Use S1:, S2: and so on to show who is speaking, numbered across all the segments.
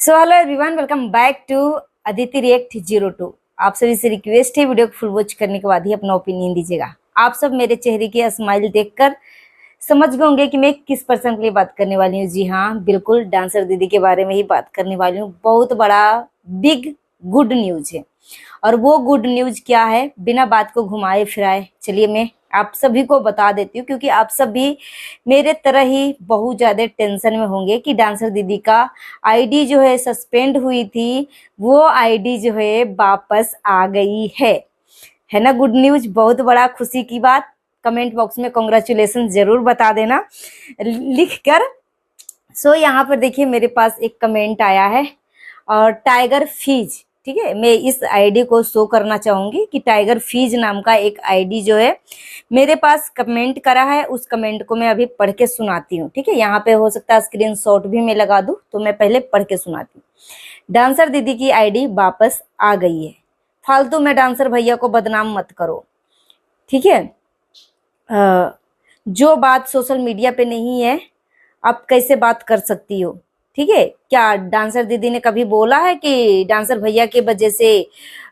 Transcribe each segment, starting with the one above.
S1: So hello everyone, welcome back to Aditi react 02। आप सभी से रिक्वेस्ट है वीडियो को फुल वॉच करने के बाद ही अपना ओपिनियन दीजिएगा। आप सब मेरे चेहरे की स्माइल देखकर समझ गए होंगे कि मैं किस पर्सन के लिए बात करने वाली हूँ। जी हाँ, बिल्कुल डांसर दीदी के बारे में ही बात करने वाली हूँ। बहुत बड़ा बिग गुड न्यूज है। और वो गुड न्यूज क्या है, बिना बात को घुमाए फिराए चलिए मैं आप सभी को बता देती हूँ, क्योंकि आप सभी मेरे तरह ही बहुत ज्यादा टेंशन में होंगे कि डांसर दीदी का आईडी जो है सस्पेंड हुई थी, वो आईडी जो है वापस आ गई है ना। गुड न्यूज, बहुत बड़ा खुशी की बात। कमेंट बॉक्स में कॉन्ग्रेचुलेशन जरूर बता देना लिख कर। सो यहाँ पर देखिए मेरे पास एक कमेंट आया है और टाइगर फीज, ठीक है, मैं इस आईडी को शो करना चाहूंगी कि टाइगर फीज नाम का एक आईडी जो है मेरे पास कमेंट करा है। उस कमेंट को मैं अभी पढ़ के सुनाती हूँ, ठीक है। यहाँ पे हो सकता है स्क्रीनशॉट भी मैं लगा दूं, तो मैं पहले पढ़ के सुनाती हूँ। डांसर दीदी की आईडी वापस आ गई है, फालतू में डांसर भैया को बदनाम मत करो, ठीक है। जो बात सोशल मीडिया पे नहीं है, आप कैसे बात कर सकती हो, ठीक है। क्या डांसर दीदी ने कभी बोला है कि डांसर भैया की वजह से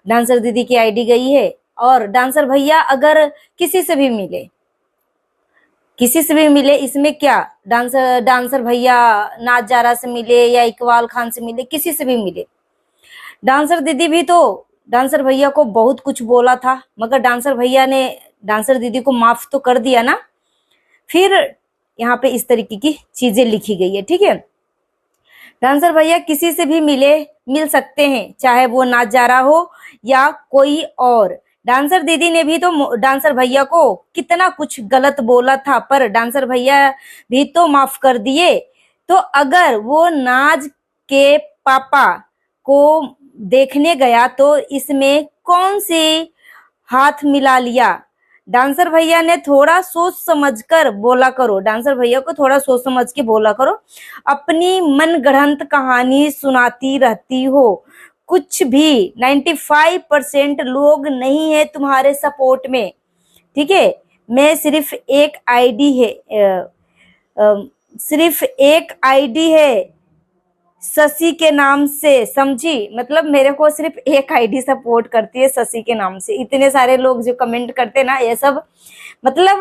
S1: डांसर दीदी की आईडी गई है? और डांसर भैया अगर किसी से भी मिले इसमें क्या, डांसर भैया नाज जारा से मिले या इकबाल खान से मिले, किसी से भी मिले, डांसर दीदी भी तो डांसर भैया को बहुत कुछ बोला था, मगर डांसर भैया ने डांसर दीदी को माफ तो कर दिया ना। फिर यहाँ पे इस तरीके की चीजें लिखी गई है, ठीक है। डांसर भैया किसी से भी मिल सकते हैं, चाहे वो नाजारा हो या कोई और। डांसर दीदी ने भी तो डांसर भैया को कितना कुछ गलत बोला था, पर डांसर भैया भी तो माफ कर दिए। तो अगर वो नाज के पापा को देखने गया तो इसमें कौन सी हाथ मिला लिया? डांसर भैया ने थोड़ा सोच समझकर बोला करो, डांसर भैया को थोड़ा सोच समझ के बोला करो। अपनी मनगढ़ंत कहानी सुनाती रहती हो, कुछ भी 95% लोग नहीं है तुम्हारे सपोर्ट में, ठीक है। मैं सिर्फ एक आईडी है, सिर्फ एक आईडी है शशि के नाम से, समझी? मतलब मेरे को सिर्फ एक आईडी सपोर्ट करती है शशि के नाम से। इतने सारे लोग जो कमेंट करते ना, ये सब मतलब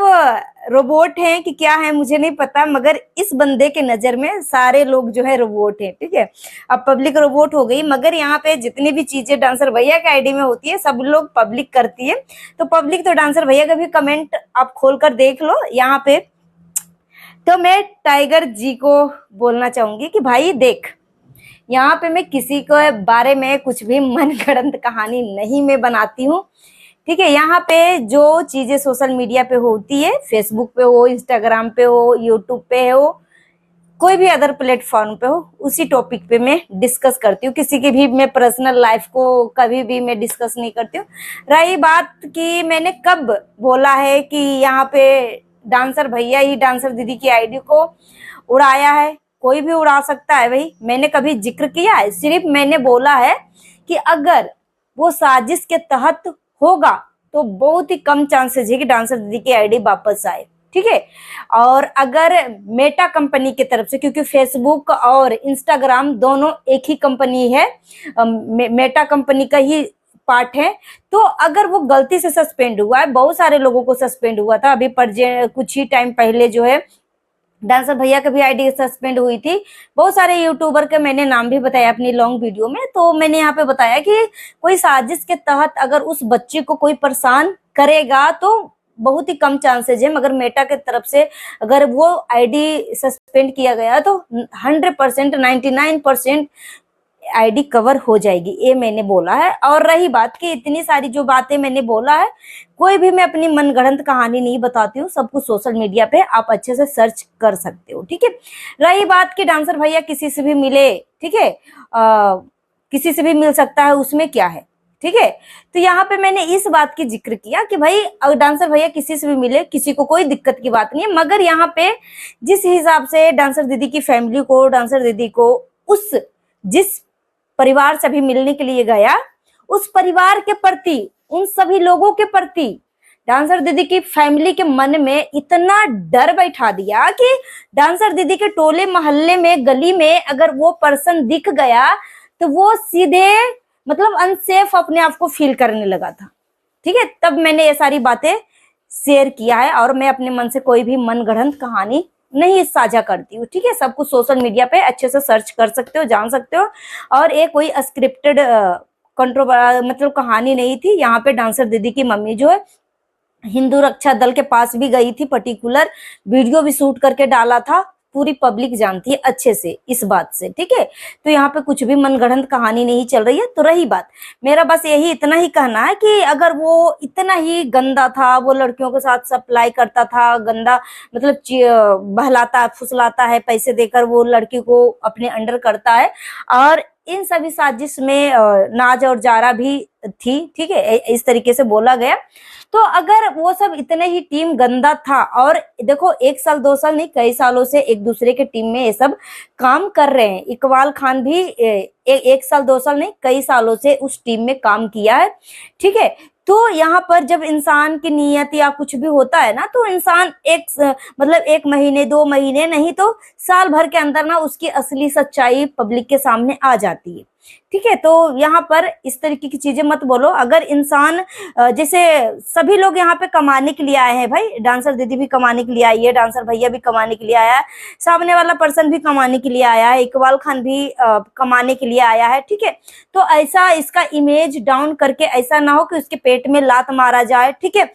S1: रोबोट हैं कि क्या है मुझे नहीं पता, मगर इस बंदे के नजर में सारे लोग जो है रोबोट हैं, ठीक है। अब पब्लिक रोबोट हो गई, मगर यहाँ पे जितनी भी चीजें डांसर भैया के आईडी में होती है सब लोग पब्लिक करती है। तो पब्लिक तो डांसर भैया का भी कमेंट आप खोल कर देख लो यहाँ पे। तो मैं टाइगर जी को बोलना चाहूंगी कि भाई देख, यहाँ पे मैं किसी के बारे में कुछ भी मनगढ़ंत कहानी नहीं मैं बनाती हूँ, ठीक है। यहाँ पे जो चीजें सोशल मीडिया पे होती है, फेसबुक पे हो, इंस्टाग्राम पे हो, यूट्यूब पे हो, कोई भी अदर प्लेटफॉर्म पे हो, उसी टॉपिक पे मैं डिस्कस करती हूँ। किसी की भी मैं पर्सनल लाइफ को कभी भी मैं डिस्कस नहीं करती हूँ। रही बात कि मैंने कब बोला है कि यहाँ पे डांसर भैया ही डांसर दीदी की आईडी को उड़ाया है, कोई भी उड़ा सकता है भाई, मैंने कभी जिक्र किया है? सिर्फ मैंने बोला है कि अगर वो साजिश के तहत होगा तो बहुत ही कम चांसेस है कि डांसर दीदी की आईडी वापस आए, ठीक है। और अगर मेटा कंपनी की तरफ से, क्योंकि फेसबुक और इंस्टाग्राम दोनों एक ही कंपनी है, मेटा कंपनी का ही पार्ट है, तो अगर वो गलती से सस्पेंड हुआ है, बहुत सारे लोगों को सस्पेंड हुआ था, अभी कुछ ही टाइम पहले जो है डांसर भैया का भी आईडी सस्पेंड हुई थी। बहुत सारे यूट्यूबर के मैंने नाम भी बताया अपनी लॉन्ग वीडियो में। तो मैंने यहाँ पे बताया कि कोई साजिश के तहत अगर उस बच्चे को कोई परेशान करेगा तो बहुत ही कम चांसेज है, मगर मेटा के तरफ से अगर वो आईडी सस्पेंड किया गया तो 100%, 99% आईडी कवर हो जाएगी, ये मैंने बोला है। और रही बात कि इतनी सारी जो बातें मैंने बोला है, कोई भी मैं अपनी मनगढ़ंत कहानी नहीं बताती हूँ, सब कुछ सोशल मीडिया पे आप अच्छे से सर्च कर सकते हो, ठीक है। रही बात कि डांसर भैया किसी से भी मिले, ठीक है, किसी से भी मिल सकता है, उसमें क्या है, ठीक है। तो यहाँ पे मैंने इस बात की जिक्र किया कि भाई डांसर भैया किसी से भी मिले, किसी को कोई दिक्कत की बात नहीं है, मगर यहाँ पे जिस हिसाब से डांसर दीदी की फैमिली को, डांसर दीदी को उस जिस परिवार से भी मिलने के लिए गया, उस परिवार के प्रति, उन सभी लोगों के प्रति डांसर दीदी की फैमिली के मन में इतना डर बैठा दिया कि डांसर दीदी के टोले मोहल्ले में, गली में अगर वो पर्सन दिख गया तो वो सीधे मतलब अनसेफ अपने आप को फील करने लगा था। ठीक है, तब मैंने ये सारी बातें शेयर किया है और मैं अपने मन से कोई भी मनगढ़ंत कहानी नहीं साझा करती हूँ। ठीक है, सब कुछ सोशल मीडिया पे अच्छे से सर्च कर सकते हो, जान सकते हो। और ये कोई स्क्रिप्टेड मतलब कहानी नहीं थी। यहाँ पे डांसर दीदी की मम्मी जो है हिंदू रक्षा दल के पास भी गई थी, पर्टिकुलर वीडियो भी शूट करके डाला था, पूरी पब्लिक जानती है अच्छे से इस बात से। ठीक है, तो यहाँ पे कुछ भी मनगढ़ंत कहानी नहीं चल रही है। तो रही बात, मेरा बस यही इतना ही कहना है कि अगर वो इतना ही गंदा था, वो लड़कियों के साथ सप्लाई करता था, गंदा मतलब बहलाता फुसलाता है, पैसे देकर वो लड़की को अपने अंडर करता है, और इन सभी साजिश में नाज और जारा भी थी। ठीक है, इस तरीके से बोला गया। तो अगर वो सब इतने ही टीम गंदा था, और देखो 1 साल 2 साल नहीं, कई सालों से एक दूसरे के टीम में ये सब काम कर रहे हैं। इकबाल खान भी 1 साल 2 साल नहीं, कई सालों से उस टीम में काम किया है। ठीक है, तो यहाँ पर जब इंसान की नीयत या कुछ भी होता है ना, तो इंसान मतलब 1 महीने 2 महीने नहीं तो साल भर के अंदर ना उसकी असली सच्चाई पब्लिक के सामने आ जाती है। ठीक है, तो यहाँ पर इस तरीके की चीजें मत बोलो। अगर इंसान जैसे सभी लोग यहाँ पे कमाने के लिए आए हैं भाई, डांसर दीदी भी कमाने के लिए आई है, डांसर भैया भी कमाने के लिए आया है, सामने वाला पर्सन भी कमाने के लिए आया है, इकबाल खान भी कमाने के लिए आया है। ठीक है, तो ऐसा इसका इमेज डाउन करके ऐसा ना हो कि उसके पेट में लात मारा जाए। ठीक है,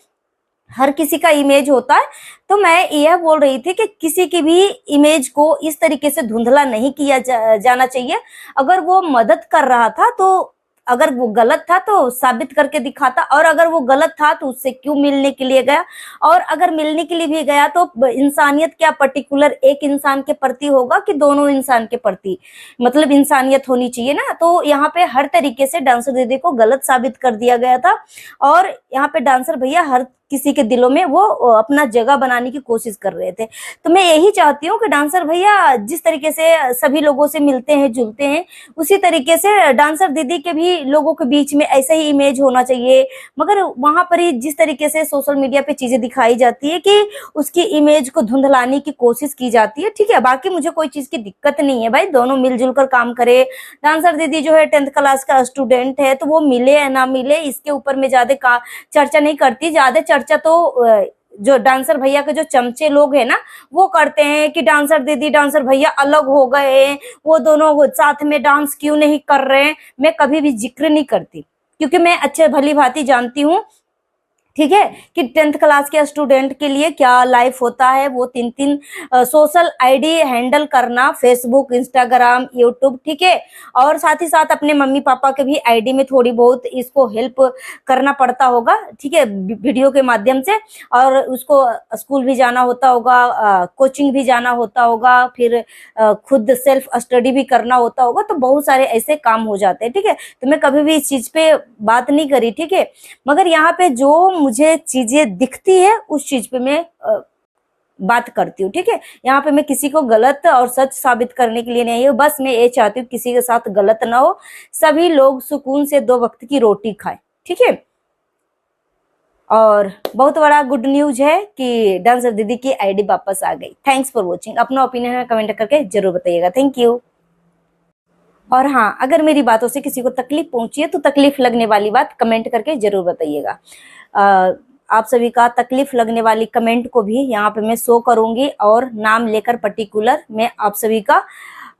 S1: हर किसी का इमेज होता है। तो मैं यह बोल रही थी कि किसी की भी इमेज को इस तरीके से धुंधला नहीं किया जाना चाहिए। अगर वो मदद कर रहा था तो अगर वो गलत था तो साबित करके दिखाता, और अगर वो गलत था तो उससे क्यों मिलने के लिए गया, और अगर मिलने के लिए भी गया तो इंसानियत क्या पर्टिकुलर एक इंसान के प्रति होगा कि दोनों इंसान के प्रति, मतलब इंसानियत होनी चाहिए ना। तो यहाँ पे हर तरीके से डांसर दीदी को गलत साबित कर दिया गया था, और यहाँ पे डांसर भैया हर किसी के दिलों में वो अपना जगह बनाने की कोशिश कर रहे थे। तो मैं यही चाहती हूँ कि डांसर भैया जिस तरीके से सभी लोगों से मिलते हैं जुलते हैं, उसी तरीके से डांसर दीदी के भी लोगों के बीच में ऐसा ही इमेज होना चाहिए। मगर वहां पर ही जिस तरीके से सोशल मीडिया पे चीजें दिखाई जाती है कि उसकी इमेज को धुंधलाने की कोशिश की जाती है। ठीक है, बाकी मुझे कोई चीज की दिक्कत नहीं है भाई, दोनों मिलजुल कर काम करे। डांसर दीदी जो है 10th क्लास का स्टूडेंट है, तो वो मिले या ना मिले इसके ऊपर में ज्यादा चर्चा नहीं करती। ज्यादा चर्चा तो जो डांसर भैया के जो चमचे लोग हैं ना वो करते हैं कि डांसर दीदी डांसर भैया अलग हो गए, वो दोनों साथ में डांस क्यों नहीं कर रहे हैं। मैं कभी भी जिक्र नहीं करती, क्योंकि मैं अच्छे भली भांति जानती हूँ, ठीक है, कि 10th क्लास के स्टूडेंट के लिए क्या लाइफ होता है। वो 3 सोशल आईडी हैंडल करना, फेसबुक, इंस्टाग्राम, यूट्यूब। ठीक है, और साथ ही साथ अपने मम्मी पापा के भी आईडी में थोड़ी बहुत इसको हेल्प करना पड़ता होगा। ठीक है, वीडियो के माध्यम से, और उसको स्कूल भी जाना होता होगा, कोचिंग भी जाना होता होगा, फिर खुद सेल्फ स्टडी भी करना होता होगा। तो बहुत सारे ऐसे काम हो जाते हैं। ठीक है, तो मैं कभी भी इस चीज पे बात नहीं करी। ठीक है, मगर यहाँ पे जो मुझे चीजें दिखती है उस चीज पे मैं बात करती हूँ। ठीक है, यहाँ पे मैं किसी को गलत और सच साबित करने के लिए नहीं हूँ, बस मैं ये चाहती हूँ किसी के साथ गलत ना हो, सभी लोग सुकून से 2 वक्त की रोटी खाएं। ठीक है, और बहुत बड़ा गुड न्यूज है कि डांसर दीदी की आईडी वापस आ गई। Thanks for watching. अपना ओपिनियन कमेंट करके जरूर बताइएगा। Thank you. और हाँ, अगर मेरी बातों से किसी को तकलीफ पहुंची है तो तकलीफ लगने वाली बात कमेंट करके जरूर बताइएगा। आप सभी का तकलीफ लगने वाली कमेंट को भी यहाँ पे मैं शो करूंगी, और नाम लेकर पर्टिकुलर मैं आप सभी का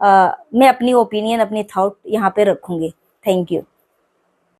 S1: मैं अपनी ओपिनियन अपनी थॉट यहाँ पे रखूंगी। Thank you.